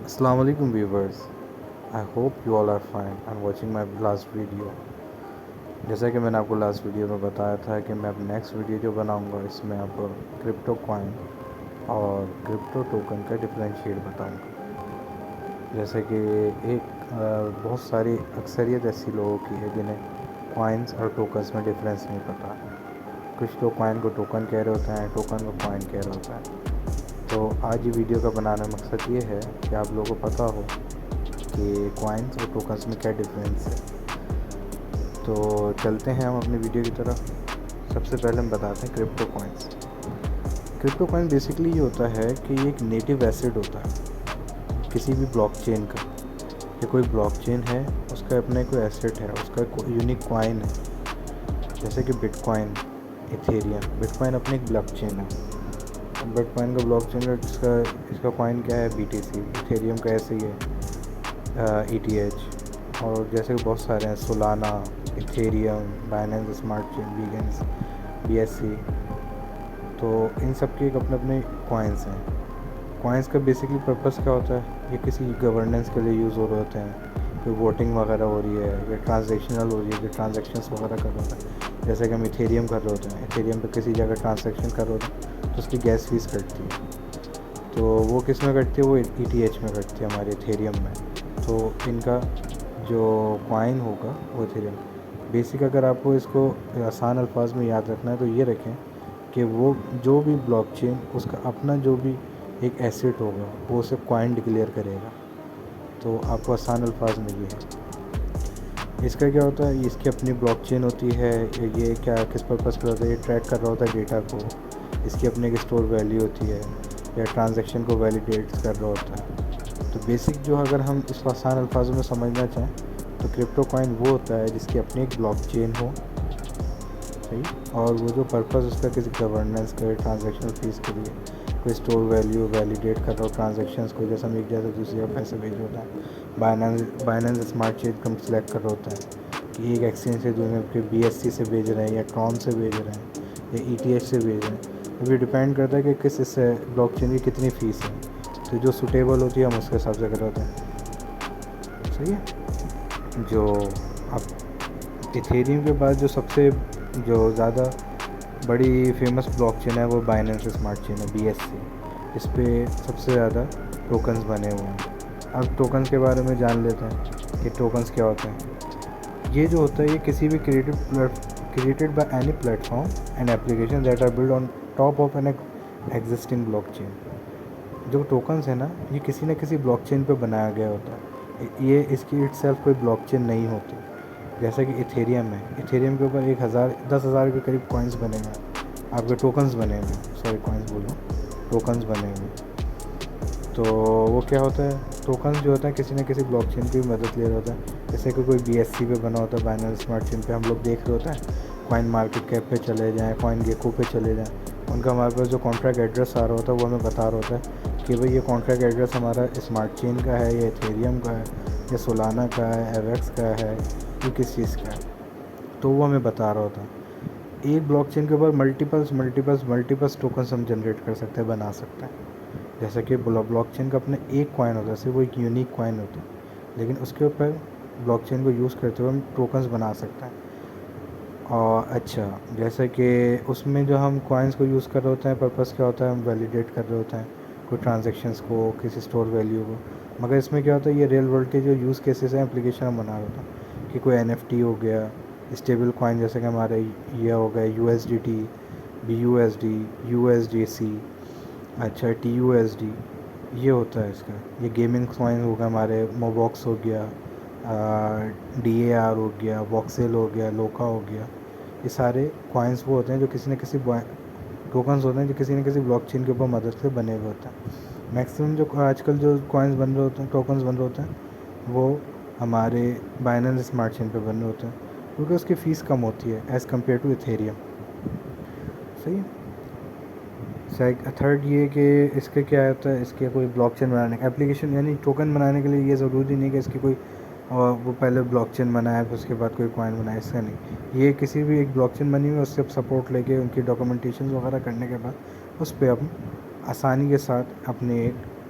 Assalamu alaikum viewers. I hope you all are fine and watching my last video. जैसा कि मैंने आपको last video में बताया था कि मैं अब नेक्स्ट वीडियो जो बनाऊंगा इसमें आपको क्रिप्टो कॉइन और क्रिप्टो टोकन का डिफरेंशिएट बताऊंगा। जैसे कि बहुत सारी अक्सरियत ऐसी लोगों की है जिन्हें कॉइन्स और टोकन्स में डिफरेंस नहीं पता। कुछ लोग कॉइन को टोकन कह रहे होते हैं, टोकन को कॉइन कह रहे होता है। तो आज ये वीडियो का बनाने का मकसद ये है कि आप लोगों को पता हो कि कॉइन्स और टोकन्स में क्या डिफरेंस है। तो चलते हैं हम अपनी वीडियो की तरफ। सबसे पहले हम बताते हैं crypto coins. Crypto coin basically ये होता है कि ये एक नेटिव एसेट होता है किसी भी ब्लॉकचेन का। ये कोई ब्लॉकचेन है, उसका अपना कोई एसेट है, उसका कोई यूनिक कॉइन है। जैसे कि बिटकॉइन, इथेरियम। बिटकॉइन अपनी एक ब्लॉकचेन है। बिटकॉइन का ब्लॉकचेन का इसका कॉइन क्या है, BTC। इथेरियम का ऐसे ही है, ETH। और जैसे बहुत सारे हैं, Solana, Ethereum, Binance smart chain, BSC। तो इन सब के एक अपने अपने कॉइन्स हैं। कॉइन्स का बेसिकली पर्पस क्या होता है, ये किसी गवर्नेंस के लिए यूज़ हो रहे होते हैं। कोई वोटिंग वगैरह हो रही है या ट्रांजेक्शनल हो रही है, जो ट्रांजेक्शन्स वगैरह कर रहे होते हैं। जैसे कि हम इथेरियम कर रहे होते हैं, इथेरियम पे किसी जगह ट्रांजेक्शन कर रहे होते हैं तो उसकी गैस फीस कटती है। तो वो किस में कटती है, वो ETH में कटती है, हमारे इथेरियम में। तो इनका जो कॉइन होगा वो इथेरियम। बेसिक अगर आपको इसको आसान अल्फाज में याद रखना है तो ये रखें कि वो जो भी ब्लॉकचेन उसका अपना जो भी एक एसेट होगा वो उसे कॉइन डिक्लेयर करेगा। तो आपको आसान अल्फाज में ये है। इसका क्या होता है, इसकी अपनी ब्लॉकचेन होती है। ये क्या किस पर्पज़ पर होता है, ये ट्रैक कर रहा होता है डेटा को। इसकी अपने एक स्टोर वैल्यू होती है या ट्रांजैक्शन को वैलिडेट कर रहा होता है। तो बेसिक जो अगर हम इसको आसान अल्फाजों में समझना चाहें तो क्रिप्टो कॉइन वो होता है जिसकी अपनी एक ब्लॉकचेन हो, सही। और वो जो पर्पज़ उसका किसी गवर्नेंस का, ट्रांजैक्शन फीस के लिए, कोई स्टोर वैल्यू वैलिडेट कर रहा हो ट्रांजैक्शंस को। जैसे हम एक जगह से दूसरी जगह पैसे भेज होता है, बाइनेंस स्मार्ट चेन को सिलेक्ट कर रहा होता है कि एक एक्सचेंज से दूसरे के BSC से भेज रहे हैं या ट्रॉन से भेज रहे हैं या ETH से भेज रहे हैं। तो ये डिपेंड करता है कि किस इससे ब्लॉकचेन की कितनी फ़ीस है। तो जो सूटेबल होती है हम उसके हिसाब से कर रहे होते हैं, सही है। जो अब इथेरियम के बाद जो सबसे जो ज़्यादा बड़ी फेमस ब्लॉकचेन है वो बाइनेंस स्मार्ट चेन है, BSC। इस पे सबसे ज़्यादा टोकन्स बने हुए हैं। अब टोकन्स के बारे में जान लेते हैं कि टोकन्स क्या होते हैं। ये जो होता है ये किसी भी created by any platform and application that are build on top of an existing blockchain. जो टोकन्स है ना, ये किसी न किसी ब्लॉकचेन पे बनाया गया होता है। ये इसकी इटसेल्फ कोई ब्लॉकचेन नहीं होती। जैसे कि इथेरियम है, इथेरियम के ऊपर 10,000 के करीब कॉइन्स बने हुए हैं, आपके टोकन्स बने हुए हैं, सॉरी कॉइन्स बोलो, टोकन्स बने हुए हैं। तो वो क्या होता है, टोकन्स जो होता है किसी न किसी ब्लॉकचेन की मदद ले रहा होता है। जैसे कि कोई BSC पे बना होता है, बाइनेंस स्मार्ट चेन पे हम लोग देख रहे होते हैं। कॉइन मार्केट कैप पे चले जाएँ, कॉइन गेको पे चले जाएँ, उनका हमारे पास जो कॉन्ट्रैक्ट एड्रेस आ रहा होता है वो हमें बता रहा होता है कि भाई ये कॉन्ट्रैक्ट एड्रेस हमारा स्मार्ट चेन का है या इथेरियम का है या सोलाना का है, एवेक्स का है, ये किस चीज़ का है। तो वो हमें बता रहा होता है। एक ब्लॉकचेन के ऊपर मल्टीपल्स टोकन्स हम जनरेट कर सकते हैं, बना सकते हैं। जैसे कि ब्लॉकचेन का अपना एक कॉइन होता है, सिर्फ वो एक यूनिक कॉइन होता है, लेकिन उसके ऊपर ब्लॉकचेन को यूज़ करते हुए हम टोकन्स बना सकते हैं। और अच्छा, जैसे कि उसमें जो हम कॉइन्स को यूज़ कर रहे होते हैं, पर्पस क्या होता है, हम वैलिडेट कर रहे होते हैं कोई ट्रांजेक्शन्स को, किसी स्टोर वैल्यू को। मगर इसमें क्या होता है, ये रियल वर्ल्ड के जो यूज़ केसेस हैं, एप्लीकेशन हम बना रहे होते हैं कि कोई NFT हो गया, स्टेबल कॉइन जैसे कि हमारे ये हो गया USDT, BUSD, USDC, अच्छा TUSD, ये होता है इसका। ये गेमिंग कॉइन होगा, हमारे मोबॉक्स हो गया, DAR हो गया, वॉक्सेल हो गया, लोका हो गया। ये सारे कॉइन्स वो होते हैं जो किसी न किसी टोकन्स होते हैं जो किसी न किसी ब्लॉकचेन के ऊपर मदद से बने हुए होते हैं। मैक्सिमम जो आजकल जो कॉइन्स बन रहे होते हैं, टोकन्स बन रहे होते हैं, वो हमारे बाइनेंस स्मार्ट चेन पे बन रहे होते हैं क्योंकि उसकी फ़ीस कम होती है एज़ कम्पेयर टू इथेरियम, सही है। थर्ड ये कि इसके क्या होता है, इसके कोई ब्लॉकचेन बनाने का एप्लीकेशन, यानी टोकन बनाने के लिए ये ज़रूरी नहीं कि इसकी कोई वो पहले ब्लॉकचेन बनाया फिर उसके बाद कोई कॉइन बनाया, इसका नहीं। ये किसी भी एक ब्लॉकचेन बनी हुई है उससे सपोर्ट लेके उनकी डॉक्यूमेंटेशन वगैरह करने के बाद उस पर हम आसानी के साथ अपने एक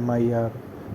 MIR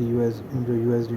USD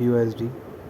USD,